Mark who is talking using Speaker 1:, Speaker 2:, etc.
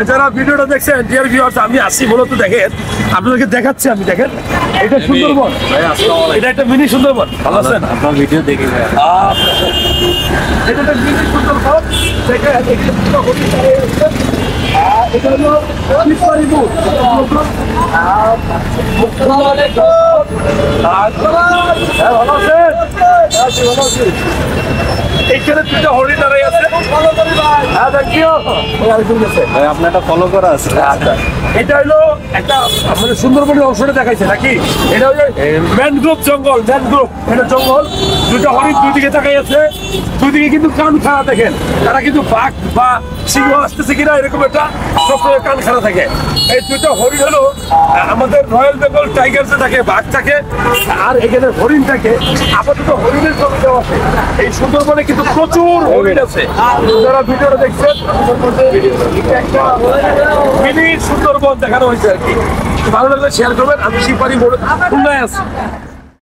Speaker 1: যারা ভিডিওটা দেখছেন ডিয়ার ভিউয়ার্স, আমি আসি মূলত দেখেন, আপনাদেরকে দেখাচ্ছি। আমি দেখেন, এটা সুন্দরবন, এটা একটা মিনি সুন্দরবন। ভালো আছেন?
Speaker 2: আপনার ভিডিও দেখি
Speaker 1: এটা একটা মিনি সুন্দরবন। দেখেন এটা হলো শিববাড়িপুর। ভালো আছেন? এইখানে দুটো হরিণ দাঁড়াই আছে।
Speaker 2: আপনার একটা ফলো করা আছে।
Speaker 1: এটা হলো একটা মানে সুন্দরবনের অংশটা দেখাইছে নাকি? এটা হলো ম্যানগ্রোভ জঙ্গল, ম্যানগ্রোভ এটা জঙ্গল। দুটো হরিণ দুই দিকে তাকাই আছে, দুই দিকে কিন্তু কান খাড়া দেখেন। তারা কিন্তু বাঘ বা সিংহ আসতেছে কিনা এরকম একটা সবসময় কান খাড়া থাকে। এই দুটো হরিণ হলো আমাদের রয়্যাল বেঙ্গল টাইগার যে থাকে, বাঘ থাকে, আর এখানে হরিণ থাকে। আপাতত হরিণের জমি দেওয়া আছে। এই সুন্দরবনে কিন্তু প্রচুর হরিণ আছে। যারা ভিডিওটা দেখছেন, একটা মিনি সুন্দরবন দেখানো হয়েছে আর কি। ভালো লাগলে শেয়ার করবেন। আমি শিববাড়ি খুলনায় আছি।